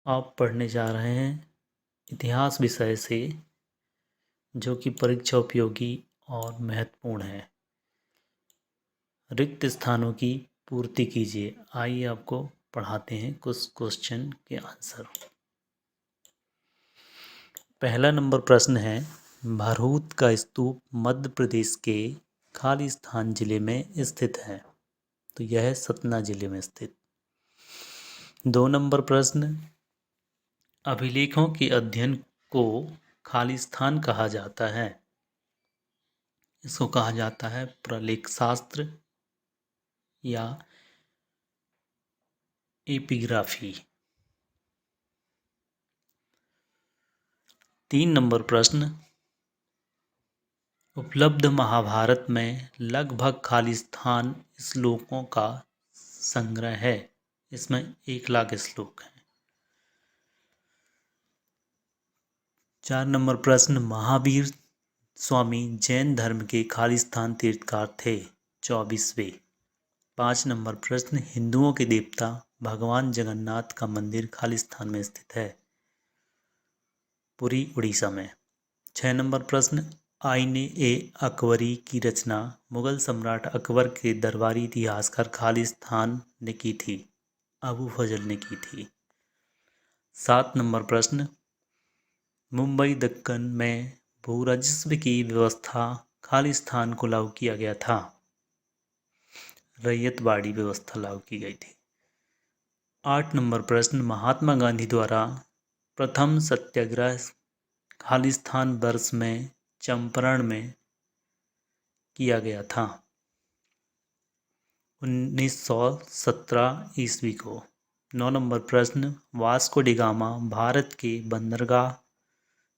आप पढ़ने जा रहे हैं इतिहास विषय से, जो कि परीक्षा उपयोगी और महत्वपूर्ण है। रिक्त स्थानों की पूर्ति कीजिए। आइए आपको पढ़ाते हैं कुछ क्वेश्चन के आंसर। पहला नंबर प्रश्न है, भरहूत का स्तूप मध्य प्रदेश के खालिस्तान जिले में स्थित है। तो यह है सतना जिले में स्थित। 2 नंबर प्रश्न, अभिलेखों के अध्ययन को खालिस्तान कहा जाता है। इसको कहा जाता है प्रलेख शास्त्र या एपिग्राफी। 3 नंबर प्रश्न, उपलब्ध महाभारत में लगभग खालिस्तान श्लोकों का संग्रह है। इसमें 1,00,000 श्लोक हैं। 4 नंबर प्रश्न, महावीर स्वामी जैन धर्म के खालिस्तान तीर्थकार थे। 24वें। 5 नंबर प्रश्न, हिंदुओं के देवता भगवान जगन्नाथ का मंदिर खालिस्तान में स्थित है। पुरी, उड़ीसा में। 6 नंबर प्रश्न, आईने ए अकबरी की रचना मुगल सम्राट अकबर के दरबारी इतिहासकार खालिस्तान ने की थी। अबू फजल ने की थी। 7 नंबर प्रश्न, मुंबई दक्कन में भूराजस्व की व्यवस्था खालिस्तान को लागू किया गया था। रैयतवाड़ी व्यवस्था लागू की गई थी। 8 नंबर प्रश्न, महात्मा गांधी द्वारा प्रथम सत्याग्रह खालिस्तान वर्ष में चंपारण में किया गया था। 1917 ईस्वी को। 9 नंबर प्रश्न, वास्को डी गामा भारत के बंदरगाह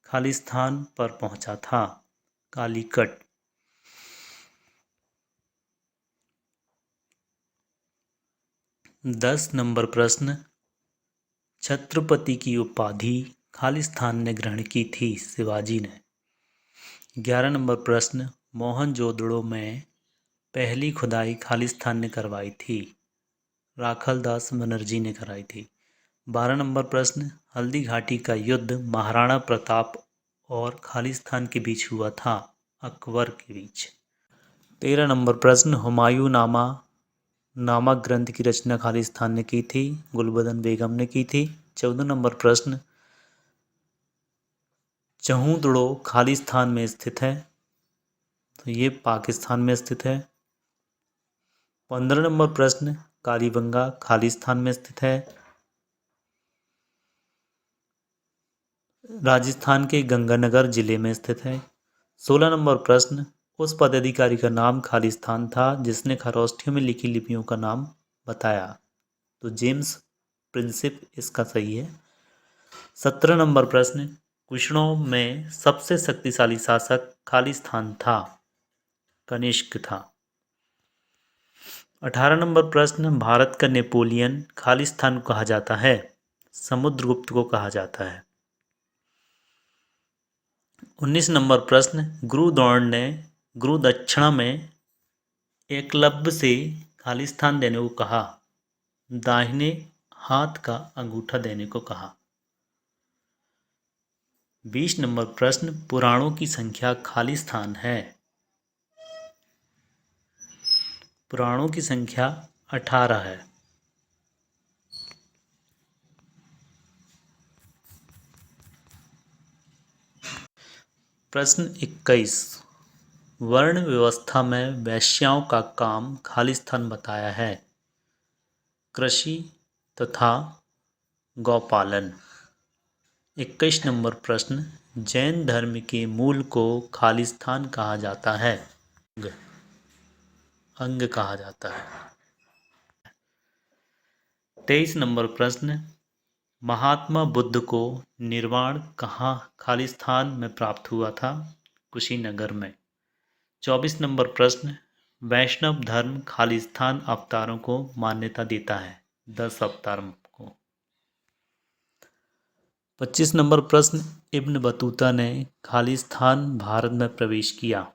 खालिस्तान पर पहुंचा था। कालीकट। 10 नंबर प्रश्न, छत्रपति की उपाधि खालिस्तान ने ग्रहण की थी शिवाजी ने। 11 नंबर प्रश्न, मोहनजोदड़ो में पहली खुदाई खालिस्तान ने करवाई थी। राखलदास बनर्जी ने कराई थी। 12 नंबर प्रश्न, हल्दी घाटी का युद्ध महाराणा प्रताप और खालिस्तान के बीच हुआ था। अकबर के बीच। 13 नंबर प्रश्न, हुमायूं नामा नामक ग्रंथ की रचना खालिस्तान ने की थी। गुलबदन बेगम ने की थी। 14 नंबर प्रश्न, चहूदड़ो खालिस्तान में स्थित है। तो ये पाकिस्तान में स्थित है। 15 नंबर प्रश्न, कालीबंगा खालिस्तान में स्थित है। राजस्थान के गंगानगर जिले में स्थित है। 16 नंबर प्रश्न, उस पदाधिकारी का नाम खालिस्तान था जिसने खरोष्ठियों में लिखी लिपियों का नाम बताया। तो जेम्स प्रिंसिप इसका सही है। 17 नंबर प्रश्न, कुषाणों में सबसे शक्तिशाली शासक खालिस्तान था। कनिष्क था। 18 नंबर प्रश्न, भारत का नेपोलियन खालिस्तान को कहा जाता है। समुद्रगुप्त को कहा जाता है। 19 नंबर प्रश्न, गुरु द्रोण ने गुरु दक्षिणा में एकलव्य से खालिस्तान देने को कहा। दाहिने हाथ का अंगूठा देने को कहा। 20 नंबर प्रश्न, पुराणों की संख्या खालिस्तान है। पुराणों की संख्या 18 है। प्रश्न 21, वर्ण व्यवस्था में वैश्याओं का काम खालिस्तान बताया है। कृषि तथा गौपालन। 21 नंबर प्रश्न, जैन धर्म के मूल को खालिस्तान कहा जाता है। अंग कहा जाता है। 23 नंबर प्रश्न, महात्मा बुद्ध को निर्वाण कहाँ खालिस्तान में प्राप्त हुआ था। कुशीनगर में। 24 नंबर प्रश्न, वैष्णव धर्म खालिस्तान अवतारों को मान्यता देता है। 10 अवतार को। 25 नंबर प्रश्न, इब्न बतूता ने खालिस्तान भारत में प्रवेश किया।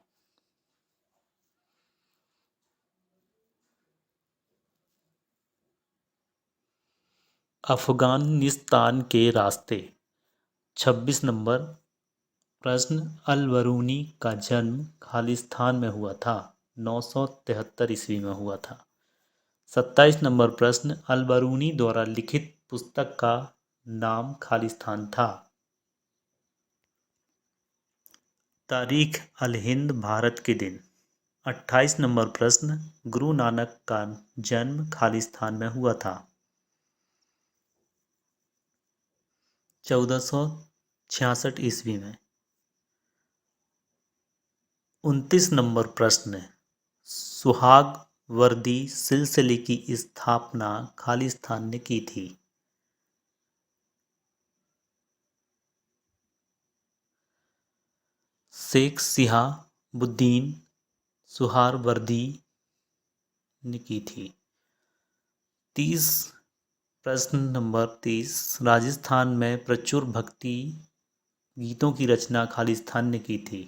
अफगानिस्तान के रास्ते। 26 नंबर प्रश्न, अल बरूनी का जन्म खालिस्तान में हुआ था। 973 ईस्वी में हुआ था। 27 नंबर प्रश्न, अल बरूनी द्वारा लिखित पुस्तक का नाम खालिस्तान था। तारीख, अल हिंद भारत के दिन। 28 नंबर प्रश्न, गुरु नानक का जन्म खालिस्तान में हुआ था। 1466 ईस्वी में। 29 नंबर प्रश्न, सुहाग वर्दी सिलसिले की स्थापना खालिस्तान ने की थी। शेख शिहाबुद्दीन सुहारवर्दी ने की थी। 30 प्रश्न नंबर 30, राजस्थान में प्रचुर भक्ति गीतों की रचना खालिस्तान ने की थी।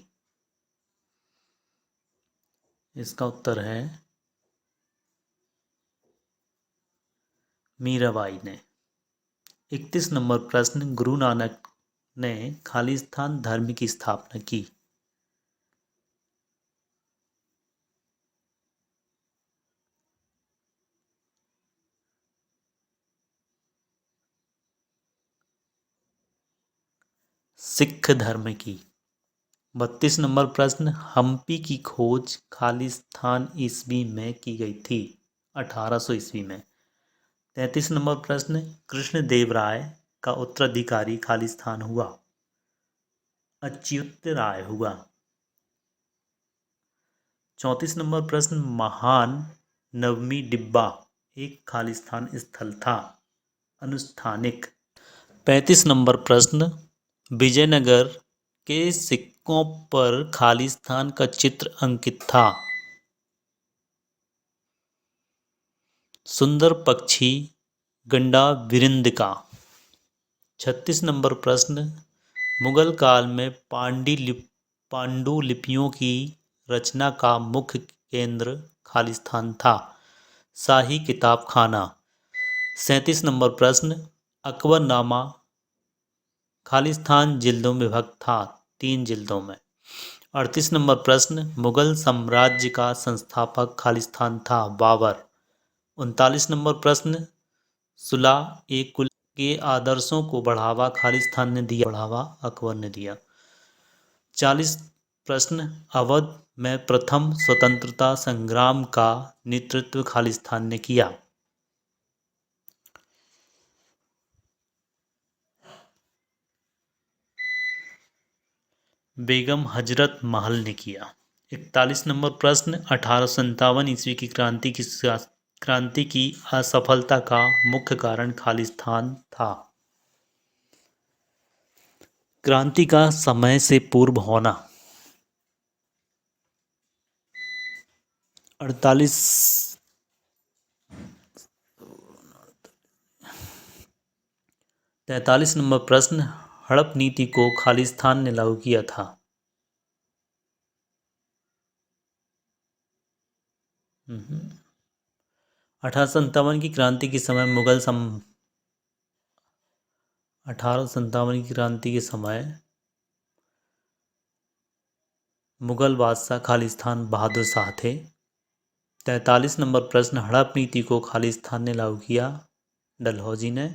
इसका उत्तर है मीराबाई ने। 31 नंबर प्रश्न, गुरु नानक ने खालिस्तान धर्म की स्थापना की। सिख धर्म की। 32 नंबर प्रश्न, हम्पी की खोज खालिस्तान ईस्वी में की गई थी। 1800 ईस्वी में। 33 नंबर प्रश्न, कृष्णदेव राय का उत्तराधिकारी खालिस्तान हुआ। अच्युत राय हुआ। 34 नंबर प्रश्न, महान नवमी डिब्बा एक खालिस्तान स्थल था। अनुष्ठानिक। 35 नंबर प्रश्न, विजयनगर के सिक्कों पर खालिस्तान का चित्र अंकित था। सुंदर पक्षी, गंडा विरिंद का। 36 नंबर प्रश्न, मुगल काल में पांडुलिपियों की रचना का मुख्य केंद्र खालिस्तान था। शाही किताब खाना। 37 नंबर प्रश्न, अकबरनामा खालिस्तान जिल्दों में विभक्त था। 3 जिल्दों में। 38 नंबर प्रश्न, मुगल साम्राज्य का संस्थापक खालिस्तान था। बाबर। 39 नंबर प्रश्न, सुलह ए कुल के आदर्शों को बढ़ावा खालिस्तान ने दिया, बढ़ावा अकबर ने दिया। 40 प्रश्न, अवध में प्रथम स्वतंत्रता संग्राम का नेतृत्व खालिस्तान ने किया। बेगम हजरत महल ने किया। 41 नंबर प्रश्न, 1857 ईस्वी की क्रांति की असफलता का मुख्य कारण खालिस्तान था। क्रांति का समय से पूर्व होना। 48 43 नंबर प्रश्न, हड़प नीति को खालिस्तान ने लागू किया था। 1857 की क्रांति के समय 1857 की क्रांति के समय मुगल बादशाह खालिस्तान बहादुर शाह थे। 43 नंबर प्रश्न, हड़प नीति को खालिस्तान ने लागू किया। डलहौजी ने।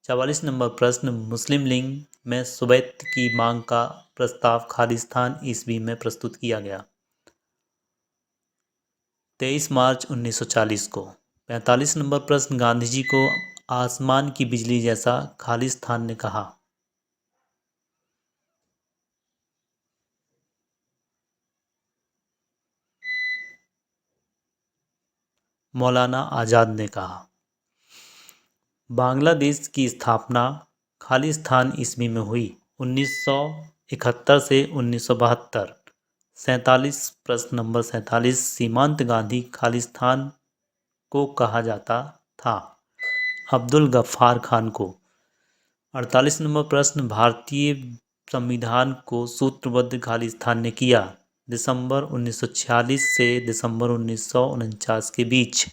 44 नंबर प्रश्न, मुस्लिम लीग में सुबैत की मांग का प्रस्ताव खालिस्तान ईस्वी में प्रस्तुत किया गया। 23 मार्च 1940 को। 45 नंबर प्रश्न, गांधी जी को आसमान की बिजली जैसा खालिस्तान ने कहा। मौलाना आज़ाद ने कहा। बांग्लादेश की स्थापना खालिस्तान ईस्वी में हुई। 1971 से 1972। 47 प्रश्न नंबर 47, सीमांत गांधी खालिस्तान को कहा जाता था। अब्दुल गफ्फार खान को। 48 नंबर प्रश्न, भारतीय संविधान को सूत्रबद्ध खालिस्तान ने किया। दिसंबर 1946 से दिसंबर 1949 के बीच।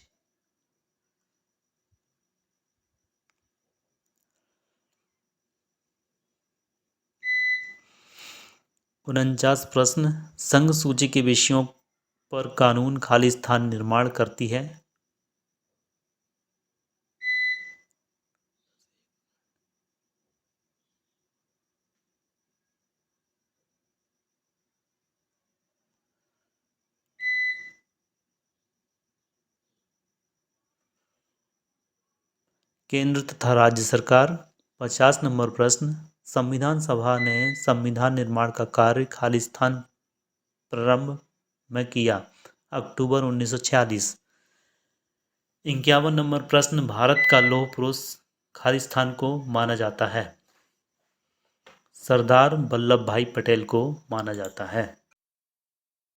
49 प्रश्न, संघ सूची के विषयों पर कानून खालिस्तान निर्माण करती है। केंद्र तथा राज्य सरकार। 50 नंबर प्रश्न, संविधान सभा ने संविधान निर्माण का कार्य खालिस्तान प्रारंभ में किया। अक्टूबर 1946। 51 नंबर प्रश्न, भारत का लौह पुरुष खालिस्तान को माना जाता है। सरदार वल्लभ भाई पटेल को माना जाता है।